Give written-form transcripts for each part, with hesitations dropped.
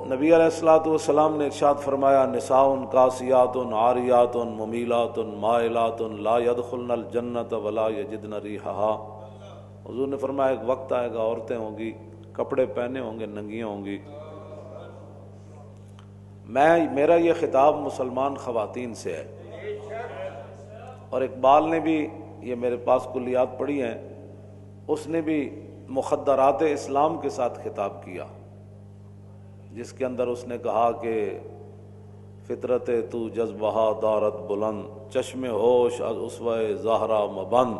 نبی علیہ الصلوۃ والسلام نے ارشاد فرمایا نساء کاسیات عاریات ممیلات مائلات لا يدخلن الجنۃ ولا یجدن ریحها۔ حضور نے فرمایا ایک وقت آئے گا عورتیں ہوں گی کپڑے پہنے ہوں گے ننگیاں ہوں گی۔ میرا یہ خطاب مسلمان خواتین سے ہے، اور اقبال نے بھی یہ میرے پاس کلیات پڑھی ہیں، اس نے بھی مخدرات اسلام کے ساتھ خطاب کیا، جس کے اندر اس نے کہا کہ فطرت تو جذبہ دارت بلند چشم ہوش از اسوہ زہرا مبند۔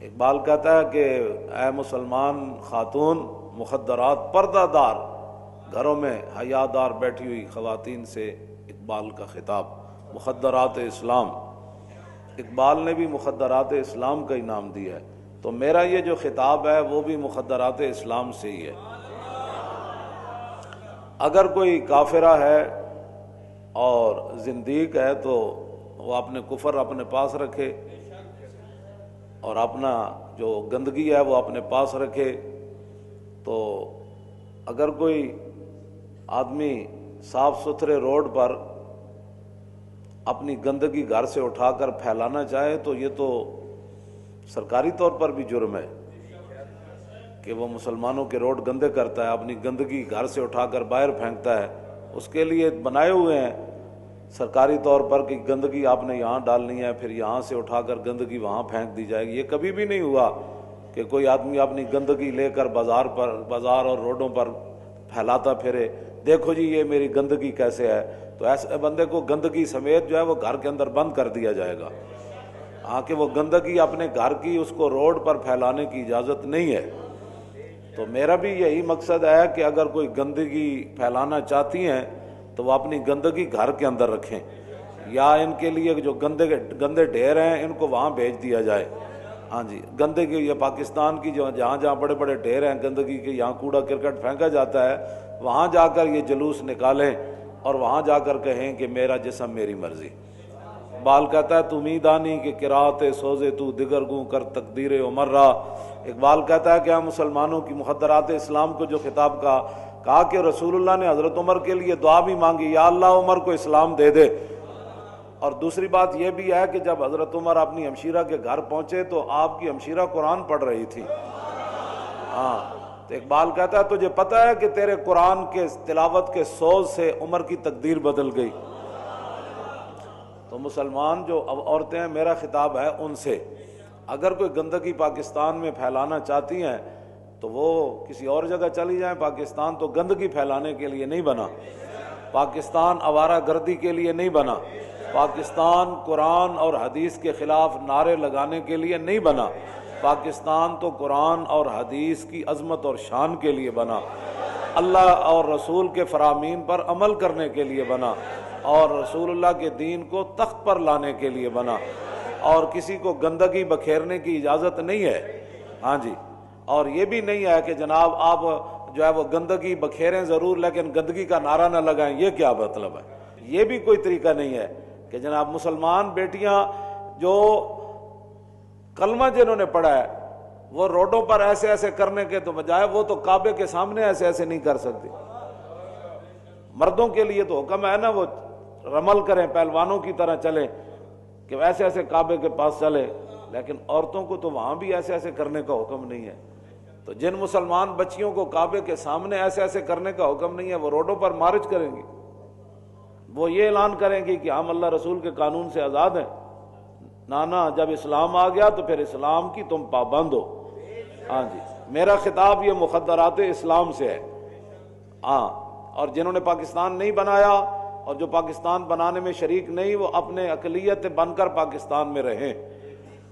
اقبال کہتا ہے کہ اے مسلمان خاتون، مخدرات پردہ دار گھروں میں حیا دار بیٹھی ہوئی خواتین سے اقبال کا خطاب، مخدرات اسلام۔ اقبال نے بھی مخدرات اسلام کا انعام دیا ہے، تو میرا یہ جو خطاب ہے وہ بھی مخدرات اسلام سے ہی ہے۔ اگر کوئی کافرہ ہے اور زندیق ہے تو وہ اپنے کفر اپنے پاس رکھے، اور اپنا جو گندگی ہے وہ اپنے پاس رکھے۔ تو اگر کوئی آدمی صاف ستھرے روڈ پر اپنی گندگی گھر سے اٹھا کر پھیلانا چاہے تو یہ تو سرکاری طور پر بھی جرم ہے کہ وہ مسلمانوں کے روڈ گندے کرتا ہے، اپنی گندگی گھر سے اٹھا کر باہر پھینکتا ہے۔ اس کے لیے بنائے ہوئے ہیں سرکاری طور پر کہ گندگی آپ نے یہاں ڈالنی ہے، پھر یہاں سے اٹھا کر گندگی وہاں پھینک دی جائے گی۔ یہ کبھی بھی نہیں ہوا کہ کوئی آدمی اپنی گندگی لے کر بازار اور روڈوں پر پھیلاتا پھرے، دیکھو جی یہ میری گندگی کیسے ہے، تو ایسے بندے کو گندگی سمیت جو ہے وہ گھر کے اندر بند کر دیا جائے گا۔ ہاں کہ وہ گندگی اپنے گھر کی اس کو روڈ پر پھیلانے کی اجازت نہیں ہے۔ تو میرا بھی یہی مقصد ہے کہ اگر کوئی گندگی پھیلانا چاہتی ہیں تو وہ اپنی گندگی گھر کے اندر رکھیں، یا ان کے لیے جو گندے ڈھیر ہیں ان کو وہاں بھیج دیا جائے۔ ہاں جی، گندگی یہ پاکستان کی جو جہاں بڑے بڑے ڈھیر ہیں گندگی کے، یہاں کوڑا کرکٹ پھینکا جاتا ہے، وہاں جا کر یہ جلوس نکالیں اور وہاں جا کر کہیں کہ میرا جسم میری مرضی۔ اقبال کہتا ہے تو میدانی کہ قرات سوزے تو دیگر گوں کر تقدیر عمر را۔ اقبال کہتا ہے کہ ہم مسلمانوں کی مخدرات اسلام کو جو خطاب کہا کہ رسول اللہ نے حضرت عمر کے لیے دعا بھی مانگی، یا اللہ عمر کو اسلام دے دے۔ اور دوسری بات یہ بھی ہے کہ جب حضرت عمر اپنی ہمشیرہ کے گھر پہنچے تو آپ کی ہمشیرہ قرآن پڑھ رہی تھی۔ ہاں تو اقبال کہتا ہے تجھے پتہ ہے کہ تیرے قرآن کے تلاوت کے سوز سے عمر کی تقدیر بدل گئی۔ تو مسلمان جو عورتیں ہیں، میرا خطاب ہے ان سے، اگر کوئی گندگی پاکستان میں پھیلانا چاہتی ہیں تو وہ کسی اور جگہ چلی جائیں۔ پاکستان تو گندگی پھیلانے کے لیے نہیں بنا، پاکستان آوارہ گردی کے لیے نہیں بنا، پاکستان قرآن اور حدیث کے خلاف نعرے لگانے کے لیے نہیں بنا، پاکستان تو قرآن اور حدیث کی عظمت اور شان کے لیے بنا، اللہ اور رسول کے فرامین پر عمل کرنے کے لیے بنا، اور رسول اللہ کے دین کو تخت پر لانے کے لیے بنا، اور کسی کو گندگی بکھیرنے کی اجازت نہیں ہے۔ ہاں جی، اور یہ بھی نہیں ہے کہ جناب آپ جو ہے وہ گندگی بکھیریں ضرور لیکن گندگی کا نعرہ نہ لگائیں، یہ کیا مطلب ہے؟ یہ بھی کوئی طریقہ نہیں ہے کہ جناب مسلمان بیٹیاں جو کلمہ جنہوں نے پڑھا ہے وہ روڈوں پر ایسے ایسے کرنے کے تو بجائے وہ تو کعبے کے سامنے ایسے ایسے نہیں کر سکتی۔ مردوں کے لیے تو حکم ہے نا وہ رمل کریں، پہلوانوں کی طرح چلیں کہ ایسے ایسے کعبے کے پاس چلے، لیکن عورتوں کو تو وہاں بھی ایسے ایسے کرنے کا حکم نہیں ہے۔ تو جن مسلمان بچیوں کو کعبے کے سامنے ایسے ایسے کرنے کا حکم نہیں ہے وہ روڈوں پر مارچ کریں گی، وہ یہ اعلان کریں گی کہ ہم اللہ رسول کے قانون سے آزاد ہیں۔ نانا جب اسلام آ گیا تو پھر اسلام کی تم پابند ہو۔ ہاں جی، میرا خطاب یہ مخدرات اسلام سے ہے۔ ہاں، اور جنہوں نے پاکستان نہیں بنایا اور جو پاکستان بنانے میں شریک نہیں، وہ اپنے اقلیت بن کر پاکستان میں رہیں۔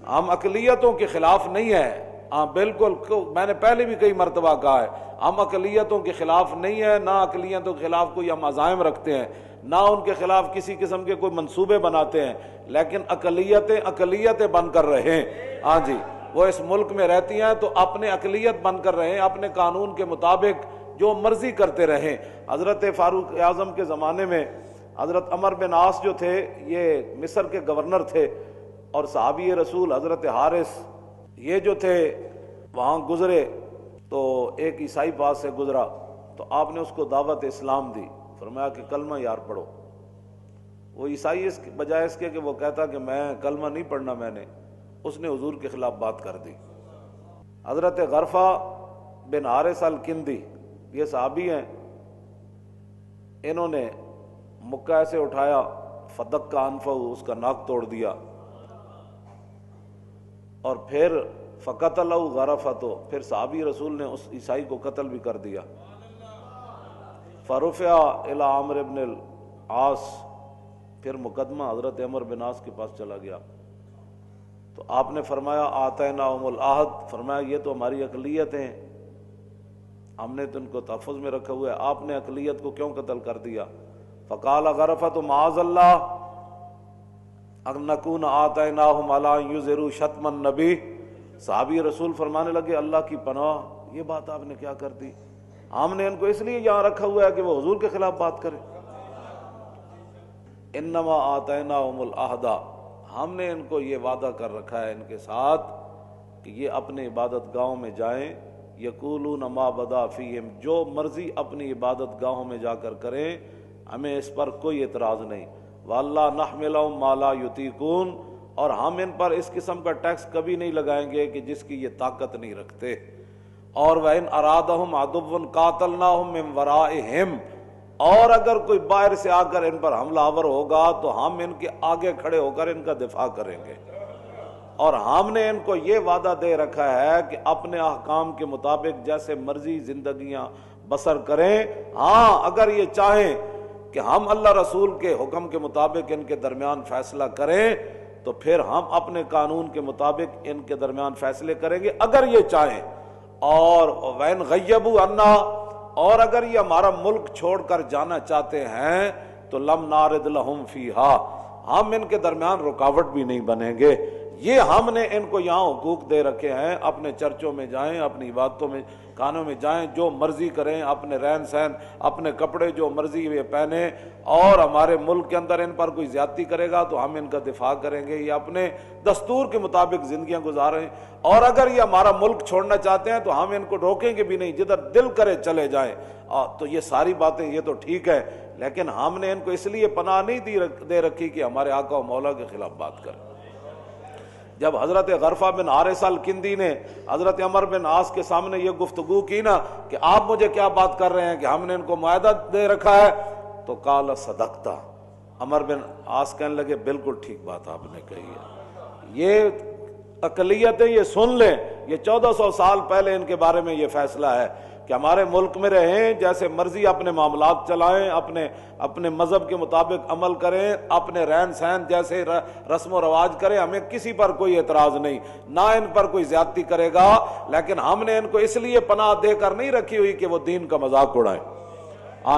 ہم اقلیتوں کے خلاف نہیں ہیں، ہاں بالکل، میں نے پہلے بھی کئی مرتبہ کہا ہے، ہم اقلیتوں کے خلاف نہیں ہیں، نہ اقلیتوں کے خلاف کوئی ہم عزائم رکھتے ہیں، نہ ان کے خلاف کسی قسم کے کوئی منصوبے بناتے ہیں، لیکن اقلیتیں بن کر رہیں۔ ہاں جی، وہ اس ملک میں رہتی ہیں تو اپنے اقلیت بن کر رہیں، اپنے قانون کے مطابق جو مرضی کرتے رہیں۔ حضرت فاروق اعظم کے زمانے میں حضرت عمر بن عاص جو تھے یہ مصر کے گورنر تھے، اور صحابی رسول حضرت حارث یہ جو تھے وہاں گزرے تو ایک عیسائی پاس سے گزرا تو آپ نے اس کو دعوت اسلام دی، فرمایا کہ کلمہ یار پڑھو۔ وہ عیسائی اس کے بجائے اس کے کہ وہ کہتا کہ میں کلمہ نہیں پڑھنا اس نے حضور کے خلاف بات کر دی۔ حضرت غرفہ بن حارث الکندی یہ صحابی ہیں، انہوں نے مکہ سے اٹھایا، فدق کا انفہ، اس کا ناک توڑ دیا، اور پھر فقتلہ غرفۃ، پھر صحابی رسول نے اس عیسائی کو قتل بھی کر دیا۔ فرفع الی عمرو بن العاص، پھر مقدمہ حضرت عمر بن عاص کے پاس چلا گیا، تو آپ نے فرمایا آتیناہم العہد، فرمایا یہ تو ہماری اقلیت ہیں، ہم نے تو ان کو تحفظ میں رکھا ہوا ہے، آپ نے اقلیت کو کیوں قتل کر دیا؟ فقال غرفۃ معاذ اللہ ان نکون آتیناہم علی ان یظہروا شتم النبی، صحابی رسول فرمانے لگے اللہ کی پناہ، یہ بات آپ نے کیا کر دی؟ ہم نے ان کو اس لیے یہاں رکھا ہوا ہے کہ وہ حضور کے خلاف بات کرے۔ انما آتیناہم العہد، ہم نے ان کو یہ وعدہ کر رکھا ہے ان کے ساتھ کہ یہ اپنے عبادت گاہوں میں جائیں، یقولون ما بدا فیہم، جو مرضی اپنی عبادت گاہوں میں جا کر کریں، ہمیں اس پر کوئی اعتراض نہیں۔ وَاللَّہ نَحْمِلَهُمْ مَا لَا يُطِيقُونَ، اور ہم ان پر اس قسم کا ٹیکس کبھی نہیں لگائیں گے کہ جس کی یہ طاقت نہیں رکھتے۔ اور وَإِنْ أَرَادَهُمْ عَدُوٌّ قَاتَلْنَاهُمْ مِنْ وَرَائِهِمْ، اور اگر کوئی باہر سے آ کر ان پر حملہ آور ہوگا تو ہم ان کے آگے کھڑے ہو کر ان کا دفاع کریں گے۔ اور ہم نے ان کو یہ وعدہ دے رکھا ہے کہ اپنے احکام کے مطابق جیسے مرضی زندگیاں بسر کریں، ہاں اگر یہ چاہیں کہ ہم اللہ رسول کے حکم کے مطابق ان کے درمیان فیصلہ کریں تو پھر ہم اپنے قانون کے مطابق ان کے درمیان فیصلے کریں گے اگر یہ چاہیں۔ اور وَإِنْ غَيَّبُوا عَنَّا، اور اگر یہ ہمارا ملک چھوڑ کر جانا چاہتے ہیں تو لَمْ نَارِدْ لَهُمْ فِيهَا، ہم ان کے درمیان رکاوٹ بھی نہیں بنیں گے۔ یہ ہم نے ان کو یہاں حقوق دے رکھے ہیں، اپنے چرچوں میں جائیں، اپنی عبادتوں میں کانوں میں جائیں، جو مرضی کریں، اپنے رہن سہن، اپنے کپڑے جو مرضی یہ پہنیں، اور ہمارے ملک کے اندر ان پر کوئی زیادتی کرے گا تو ہم ان کا دفاع کریں گے، یہ اپنے دستور کے مطابق زندگیاں گزاریں۔ اور اگر یہ ہمارا ملک چھوڑنا چاہتے ہیں تو ہم ان کو روکیں گے بھی نہیں، جدھر دل کرے چلے جائیں۔ تو یہ ساری باتیں یہ تو ٹھیک ہے، لیکن ہم نے ان کو اس لیے پناہ نہیں دے رکھی کہ ہمارے آقا و مولا کے خلاف بات کریں۔ جب حضرت غرفہ بن حارث الکندی نے حضرت عمر بن عاص کے سامنے یہ گفتگو کی نا کہ آپ مجھے کیا بات کر رہے ہیں کہ ہم نے ان کو معاہدہ دے رکھا ہے، تو قال صدقتا، عمر بن عاص کہنے لگے بالکل ٹھیک بات آپ نے کہی ہے۔ یہ اقلیتیں یہ سن لیں، یہ 1400 سال پہلے ان کے بارے میں یہ فیصلہ ہے کہ ہمارے ملک میں رہیں، جیسے مرضی اپنے معاملات چلائیں، اپنے مذہب کے مطابق عمل کریں، اپنے رہن سہن جیسے رسم و رواج کریں، ہمیں کسی پر کوئی اعتراض نہیں، نہ ان پر کوئی زیادتی کرے گا۔ لیکن ہم نے ان کو اس لیے پناہ دے کر نہیں رکھی ہوئی کہ وہ دین کا مذاق اڑائیں،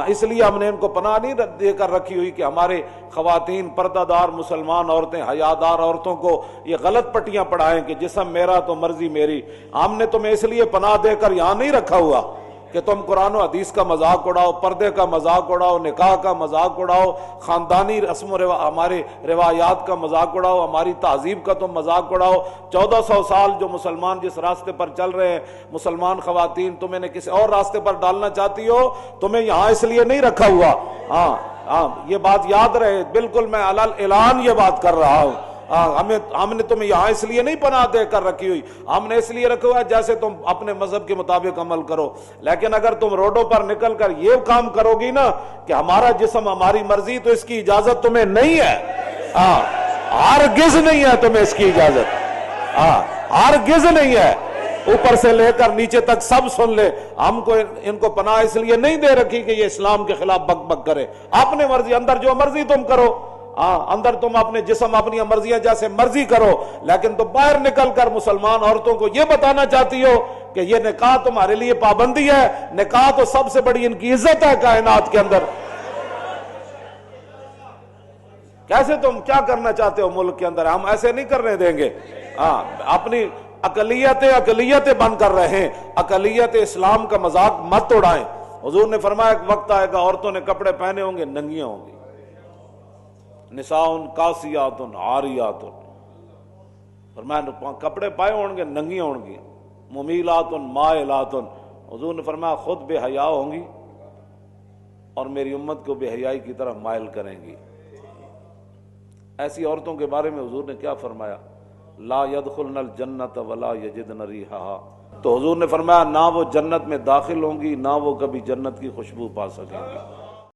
اس لیے ہم نے ان کو پناہ نہیں دے کر رکھی ہوئی کہ ہمارے خواتین، پردہ دار مسلمان عورتیں، حیادار عورتوں کو یہ غلط پٹیاں پڑھائیں کہ جسم میرا تو مرضی میری۔ ہم نے تمہیں اس لیے پناہ دے کر یہاں نہیں رکھا ہوا کہ تم قرآن و حدیث کا مذاق اڑاؤ، پردے کا مذاق اڑاؤ، نکاح کا مذاق اڑاؤ، خاندانی رسم و ہمارے روایات کا مذاق اڑاؤ، ہماری تہذیب کا تم مذاق اڑاؤ۔ 1400 سال جو مسلمان جس راستے پر چل رہے ہیں، مسلمان خواتین تم انہیں کسی اور راستے پر ڈالنا چاہتی ہو، تمہیں یہاں اس لیے نہیں رکھا ہوا۔ ہاں یہ بات یاد رہے، بالکل میں اعلان یہ بات کر رہا ہوں۔ ہم نے تمہیں یہاں اس لیے نہیں پناہ دے کر رکھی ہوئی، ہم نے اس لیے رکھا ہوا ہے جیسے تم اپنے مذہب کے مطابق عمل کرو۔ لیکن اگر تم روڈوں پر نکل کر یہ کام کرو گی نا کہ ہمارا جسم ہماری مرضی، تو اس کی اجازت تمہیں نہیں ہے، ہرگز نہیں ہے تمہیں اس کی اجازت، ہرگز نہیں ہے۔ اوپر سے لے کر نیچے تک سب سن لے، ہم کو ان کو پناہ اس لیے نہیں دے رکھی کہ یہ اسلام کے خلاف بک بک کرے۔ اپنے مرضی، اندر جو مرضی تم کرو، اندر تم اپنے جسم اپنی مرضیاں جیسے مرضی کرو، لیکن تو باہر نکل کر مسلمان عورتوں کو یہ بتانا چاہتی ہو کہ یہ نکاح تمہارے لیے پابندی ہے، نکاح تو سب سے بڑی ان کی عزت ہے کائنات کے اندر۔ کیسے تم کیا کرنا چاہتے ہو ملک کے اندر؟ ہم ایسے نہیں کرنے دیں گے۔ اپنی اقلیتیں بن کر رہیں، اقلیت اسلام کا مذاق مت اڑائیں۔ حضور نے فرمایا ایک وقت آئے گا عورتوں نے کپڑے پہنے ہوں گے، ننگیاں ہوں گی، نساء کاسیات عاریات، فرمایا کپڑے پائے ہوں گے، ننگیاں ہوں گی، ممیلات مائلات، حضور نے فرمایا خود بے حیا ہوں گی، اور میری امت کو بے حیائی کی طرف مائل کریں گی۔ ایسی عورتوں کے بارے میں حضور نے کیا فرمایا؟ لا يدخلن الجنت ولا یجدن ریحہا، تو حضور نے فرمایا نہ وہ جنت میں داخل ہوں گی، نہ وہ کبھی جنت کی خوشبو پا سکیں گی۔